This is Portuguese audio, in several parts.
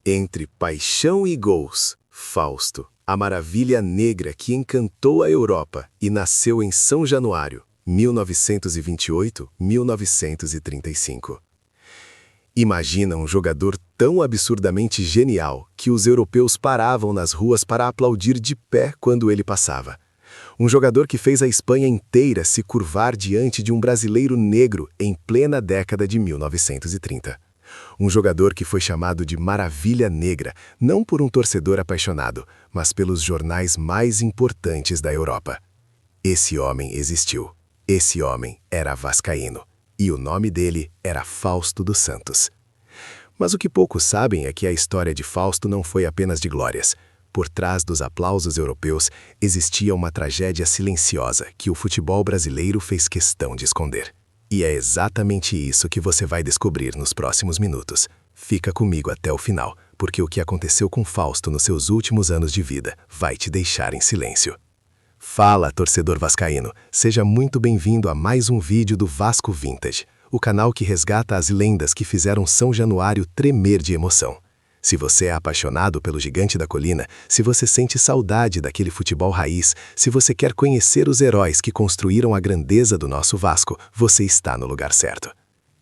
Entre paixão e gols, Fausto, a maravilha negra que encantou a Europa e nasceu em São Januário, 1928-1935. Imagina um jogador tão absurdamente genial que os europeus paravam nas ruas para aplaudir de pé quando ele passava. Um jogador que fez a Espanha inteira se curvar diante de um brasileiro negro em plena década de 1930. Um jogador que foi chamado de Maravilha Negra, não por um torcedor apaixonado, mas pelos jornais mais importantes da Europa. Esse homem existiu. Esse homem era vascaíno. E o nome dele era Fausto dos Santos. Mas o que poucos sabem é que a história de Fausto não foi apenas de glórias. Por trás dos aplausos europeus existia uma tragédia silenciosa que o futebol brasileiro fez questão de esconder. E é exatamente isso que você vai descobrir nos próximos minutos. Fica comigo até o final, porque o que aconteceu com Fausto nos seus últimos anos de vida vai te deixar em silêncio. Fala, torcedor vascaíno! Seja muito bem-vindo a mais um vídeo do Vasco Vintage, o canal que resgata as lendas que fizeram São Januário tremer de emoção. Se você é apaixonado pelo Gigante da Colina, se você sente saudade daquele futebol raiz, se você quer conhecer os heróis que construíram a grandeza do nosso Vasco, você está no lugar certo.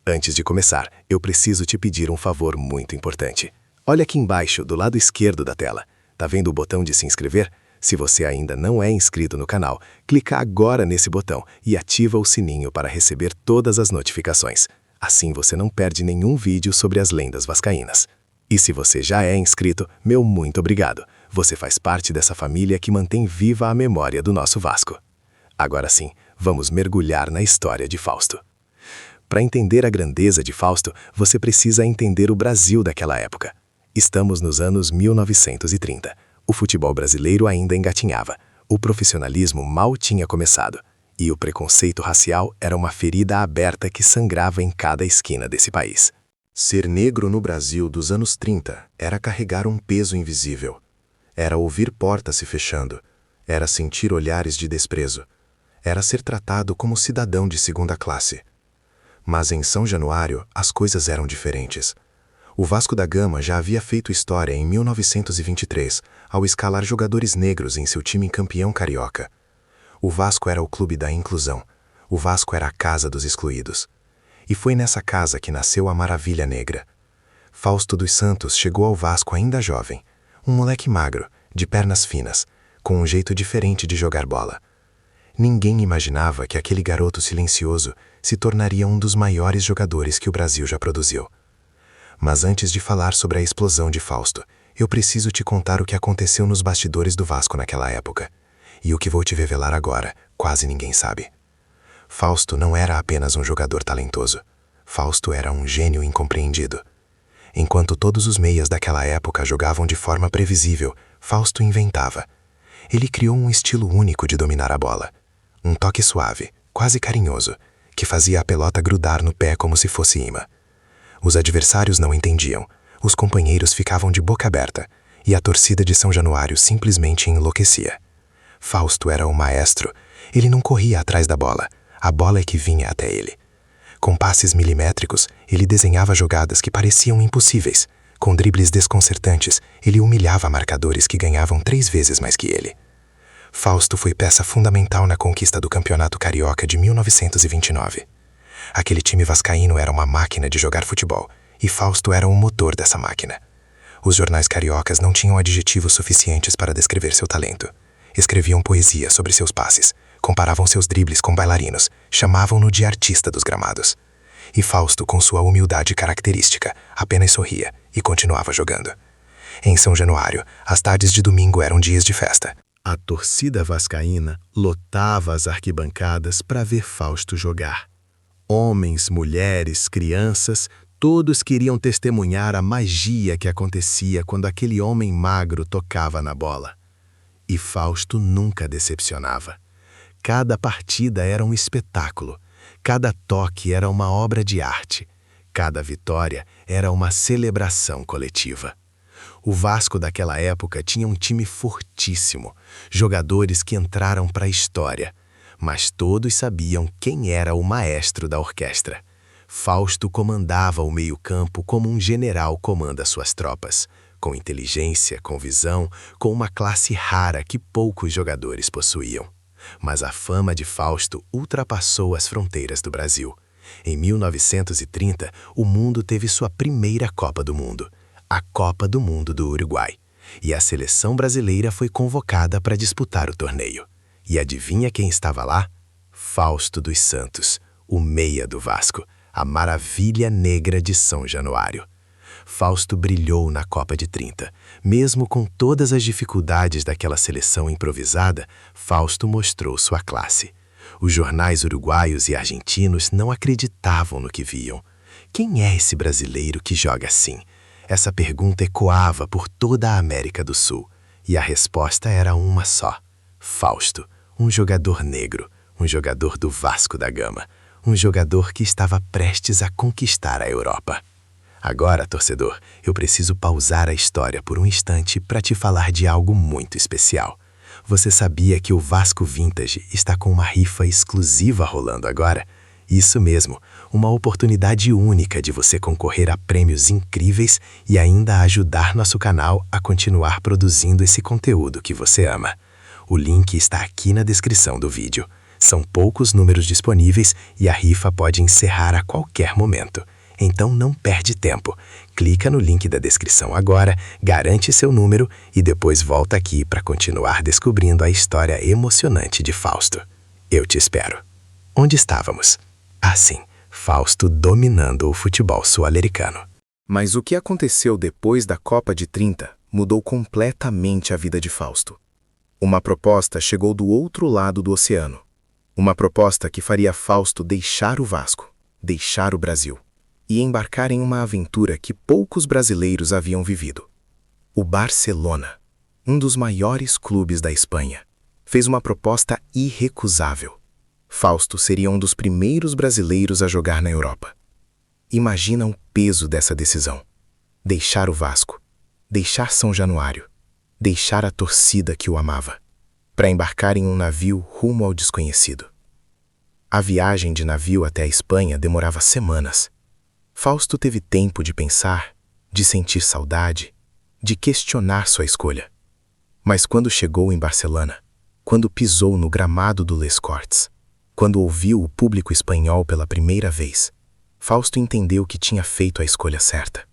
Antes de começar, eu preciso te pedir um favor muito importante. Olha aqui embaixo, do lado esquerdo da tela. Tá vendo o botão de se inscrever? Se você ainda não é inscrito no canal, clica agora nesse botão e ativa o sininho para receber todas as notificações. Assim você não perde nenhum vídeo sobre as lendas vascaínas. E se você já é inscrito, meu muito obrigado. Você faz parte dessa família que mantém viva a memória do nosso Vasco. Agora sim, vamos mergulhar na história de Fausto. Para entender a grandeza de Fausto, você precisa entender o Brasil daquela época. Estamos nos anos 1930. O futebol brasileiro ainda engatinhava. O profissionalismo mal tinha começado. E o preconceito racial era uma ferida aberta que sangrava em cada esquina desse país. Ser negro no Brasil dos anos 30 era carregar um peso invisível. Era ouvir portas se fechando. Era sentir olhares de desprezo. Era ser tratado como cidadão de segunda classe. Mas em São Januário, as coisas eram diferentes. O Vasco da Gama já havia feito história em 1923, ao escalar jogadores negros em seu time campeão carioca. O Vasco era o clube da inclusão. O Vasco era a casa dos excluídos. E foi nessa casa que nasceu a Maravilha Negra. Fausto dos Santos chegou ao Vasco ainda jovem, um moleque magro, de pernas finas, com um jeito diferente de jogar bola. Ninguém imaginava que aquele garoto silencioso se tornaria um dos maiores jogadores que o Brasil já produziu. Mas antes de falar sobre a explosão de Fausto, eu preciso te contar o que aconteceu nos bastidores do Vasco naquela época. E o que vou te revelar agora, quase ninguém sabe. Fausto não era apenas um jogador talentoso. Fausto era um gênio incompreendido. Enquanto todos os meias daquela época jogavam de forma previsível, Fausto inventava. Ele criou um estilo único de dominar a bola. Um toque suave, quase carinhoso, que fazia a pelota grudar no pé como se fosse imã. Os adversários não entendiam, os companheiros ficavam de boca aberta, e a torcida de São Januário simplesmente enlouquecia. Fausto era um maestro. Ele não corria atrás da bola. A bola é que vinha até ele. Com passes milimétricos, ele desenhava jogadas que pareciam impossíveis. Com dribles desconcertantes, ele humilhava marcadores que ganhavam 3 vezes mais que ele. Fausto foi peça fundamental na conquista do Campeonato Carioca de 1929. Aquele time vascaíno era uma máquina de jogar futebol, e Fausto era o motor dessa máquina. Os jornais cariocas não tinham adjetivos suficientes para descrever seu talento. Escreviam poesia sobre seus passes, comparavam seus dribles com bailarinos, chamavam-no de artista dos gramados. E Fausto, com sua humildade característica, apenas sorria e continuava jogando. Em São Januário, as tardes de domingo eram dias de festa. A torcida vascaína lotava as arquibancadas para ver Fausto jogar. Homens, mulheres, crianças, todos queriam testemunhar a magia que acontecia quando aquele homem magro tocava na bola. E Fausto nunca decepcionava. Cada partida era um espetáculo, cada toque era uma obra de arte, cada vitória era uma celebração coletiva. O Vasco daquela época tinha um time fortíssimo, jogadores que entraram para a história, mas todos sabiam quem era o maestro da orquestra. Fausto comandava o meio-campo como um general comanda suas tropas, com inteligência, com visão, com uma classe rara que poucos jogadores possuíam. Mas a fama de Fausto ultrapassou as fronteiras do Brasil. Em 1930, o mundo teve sua primeira Copa do Mundo, a Copa do Mundo do Uruguai. E a seleção brasileira foi convocada para disputar o torneio. E adivinha quem estava lá? Fausto dos Santos, o meia do Vasco, a maravilha negra de São Januário. Fausto brilhou na Copa de 30. Mesmo com todas as dificuldades daquela seleção improvisada, Fausto mostrou sua classe. Os jornais uruguaios e argentinos não acreditavam no que viam. Quem é esse brasileiro que joga assim? Essa pergunta ecoava por toda a América do Sul. E a resposta era uma só. Fausto, um jogador negro, um jogador do Vasco da Gama, um jogador que estava prestes a conquistar a Europa. Agora, torcedor, eu preciso pausar a história por um instante para te falar de algo muito especial. Você sabia que o Vasco Vintage está com uma rifa exclusiva rolando agora? Isso mesmo, uma oportunidade única de você concorrer a prêmios incríveis e ainda ajudar nosso canal a continuar produzindo esse conteúdo que você ama. O link está aqui na descrição do vídeo. São poucos números disponíveis e a rifa pode encerrar a qualquer momento. Então não perde tempo. Clica no link da descrição agora, garante seu número e depois volta aqui para continuar descobrindo a história emocionante de Fausto. Eu te espero. Onde estávamos? Assim, Fausto dominando o futebol sul-americano. Mas o que aconteceu depois da Copa de 30 mudou completamente a vida de Fausto. Uma proposta chegou do outro lado do oceano. Uma proposta que faria Fausto deixar o Vasco, deixar o Brasil e embarcar em uma aventura que poucos brasileiros haviam vivido. O Barcelona, um dos maiores clubes da Espanha, fez uma proposta irrecusável. Fausto seria um dos primeiros brasileiros a jogar na Europa. Imagina o peso dessa decisão. Deixar o Vasco, deixar São Januário, deixar a torcida que o amava, para embarcar em um navio rumo ao desconhecido. A viagem de navio até a Espanha demorava semanas. Fausto teve tempo de pensar, de sentir saudade, de questionar sua escolha. Mas quando chegou em Barcelona, quando pisou no gramado do Les Corts, quando ouviu o público espanhol pela primeira vez, Fausto entendeu que tinha feito a escolha certa.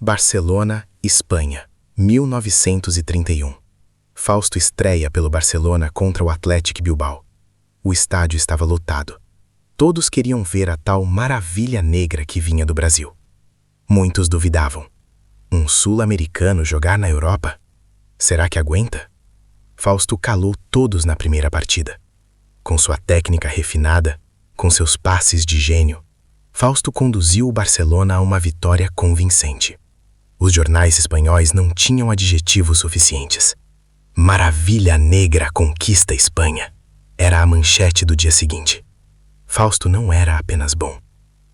Barcelona, Espanha, 1931. Fausto estreia pelo Barcelona contra o Athletic Bilbao. O estádio estava lotado. Todos queriam ver a tal maravilha negra que vinha do Brasil. Muitos duvidavam. Um sul-americano jogar na Europa? Será que aguenta? Fausto calou todos na primeira partida. Com sua técnica refinada, com seus passes de gênio, Fausto conduziu o Barcelona a uma vitória convincente. Os jornais espanhóis não tinham adjetivos suficientes. Maravilha negra conquista Espanha. Era a manchete do dia seguinte. Fausto não era apenas bom.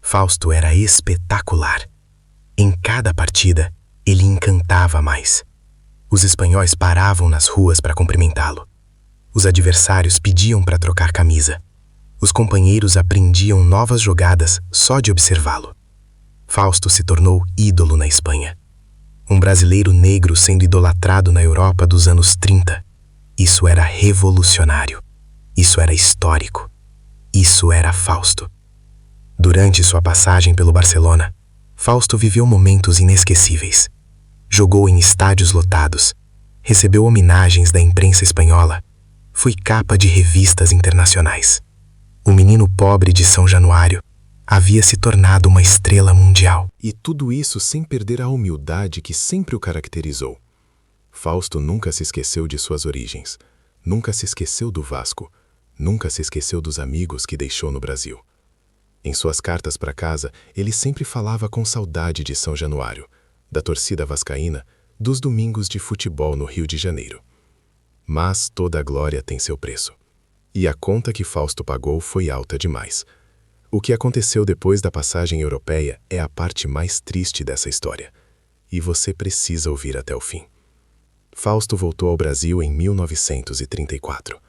Fausto era espetacular. Em cada partida, ele encantava mais. Os espanhóis paravam nas ruas para cumprimentá-lo. Os adversários pediam para trocar camisa. Os companheiros aprendiam novas jogadas só de observá-lo. Fausto se tornou ídolo na Espanha. Um brasileiro negro sendo idolatrado na Europa dos anos 30. Isso era revolucionário. Isso era histórico. Isso era Fausto. Durante sua passagem pelo Barcelona, Fausto viveu momentos inesquecíveis. Jogou em estádios lotados, recebeu homenagens da imprensa espanhola, foi capa de revistas internacionais. O menino pobre de São Januário havia se tornado uma estrela mundial. E tudo isso sem perder a humildade que sempre o caracterizou. Fausto nunca se esqueceu de suas origens, nunca se esqueceu do Vasco, nunca se esqueceu dos amigos que deixou no Brasil. Em suas cartas para casa, ele sempre falava com saudade de São Januário, da torcida vascaína, dos domingos de futebol no Rio de Janeiro. Mas toda a glória tem seu preço. E a conta que Fausto pagou foi alta demais. O que aconteceu depois da passagem europeia é a parte mais triste dessa história. E você precisa ouvir até o fim. Fausto voltou ao Brasil em 1934.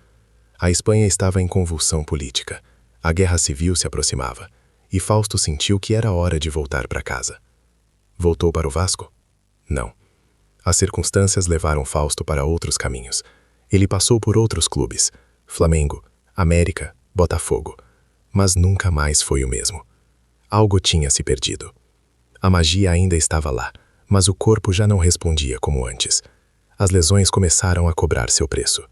A Espanha estava em convulsão política. A guerra civil se aproximava. E Fausto sentiu que era hora de voltar para casa. Voltou para o Vasco? Não. As circunstâncias levaram Fausto para outros caminhos. Ele passou por outros clubes, Flamengo, América, Botafogo, mas nunca mais foi o mesmo. Algo tinha se perdido. A magia ainda estava lá, mas o corpo já não respondia como antes. As lesões começaram a cobrar seu preço.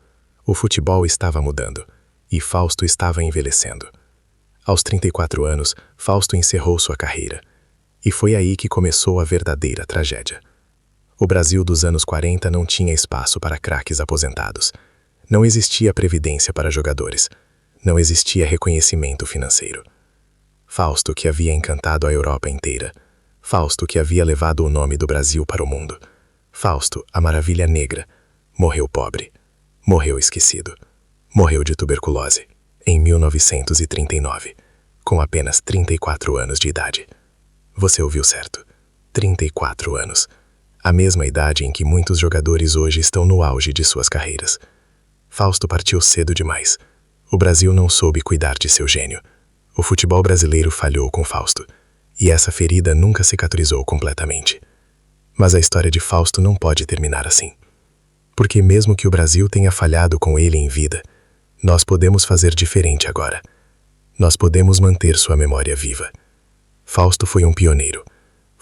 O futebol estava mudando, e Fausto estava envelhecendo. Aos 34 anos, Fausto encerrou sua carreira. E foi aí que começou a verdadeira tragédia. O Brasil dos anos 40 não tinha espaço para craques aposentados. Não existia previdência para jogadores. Não existia reconhecimento financeiro. Fausto, que havia encantado a Europa inteira. Fausto, que havia levado o nome do Brasil para o mundo. Fausto, a maravilha negra, morreu pobre. Morreu esquecido. Morreu de tuberculose, em 1939, com apenas 34 anos de idade. Você ouviu certo. 34 anos. A mesma idade em que muitos jogadores hoje estão no auge de suas carreiras. Fausto partiu cedo demais. O Brasil não soube cuidar de seu gênio. O futebol brasileiro falhou com Fausto, e essa ferida nunca cicatrizou completamente. Mas a história de Fausto não pode terminar assim. Porque mesmo que o Brasil tenha falhado com ele em vida, nós podemos fazer diferente agora. Nós podemos manter sua memória viva. Fausto foi um pioneiro.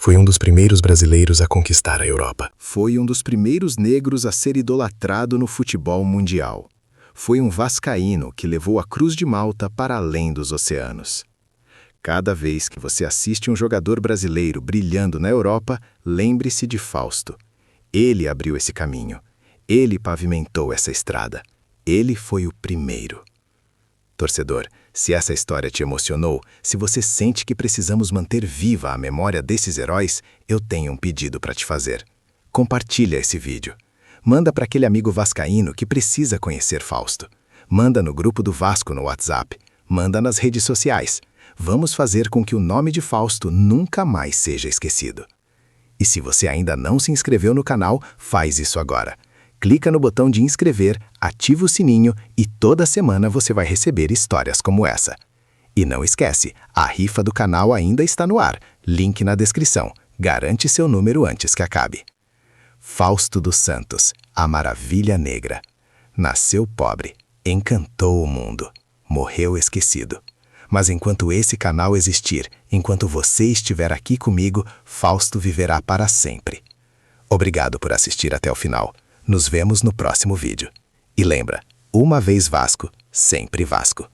Foi um dos primeiros brasileiros a conquistar a Europa. Foi um dos primeiros negros a ser idolatrado no futebol mundial. Foi um vascaíno que levou a Cruz de Malta para além dos oceanos. Cada vez que você assiste um jogador brasileiro brilhando na Europa, lembre-se de Fausto. Ele abriu esse caminho. Ele pavimentou essa estrada. Ele foi o primeiro. Torcedor, se essa história te emocionou, se você sente que precisamos manter viva a memória desses heróis, eu tenho um pedido para te fazer. Compartilha esse vídeo. Manda para aquele amigo vascaíno que precisa conhecer Fausto. Manda no grupo do Vasco no WhatsApp. Manda nas redes sociais. Vamos fazer com que o nome de Fausto nunca mais seja esquecido. E se você ainda não se inscreveu no canal, faz isso agora. Clica no botão de inscrever, ativa o sininho e toda semana você vai receber histórias como essa. E não esquece, a rifa do canal ainda está no ar. Link na descrição. Garante seu número antes que acabe. Fausto dos Santos, a maravilha negra. Nasceu pobre, encantou o mundo, morreu esquecido. Mas enquanto esse canal existir, enquanto você estiver aqui comigo, Fausto viverá para sempre. Obrigado por assistir até o final. Nos vemos no próximo vídeo. E lembra, uma vez Vasco, sempre Vasco.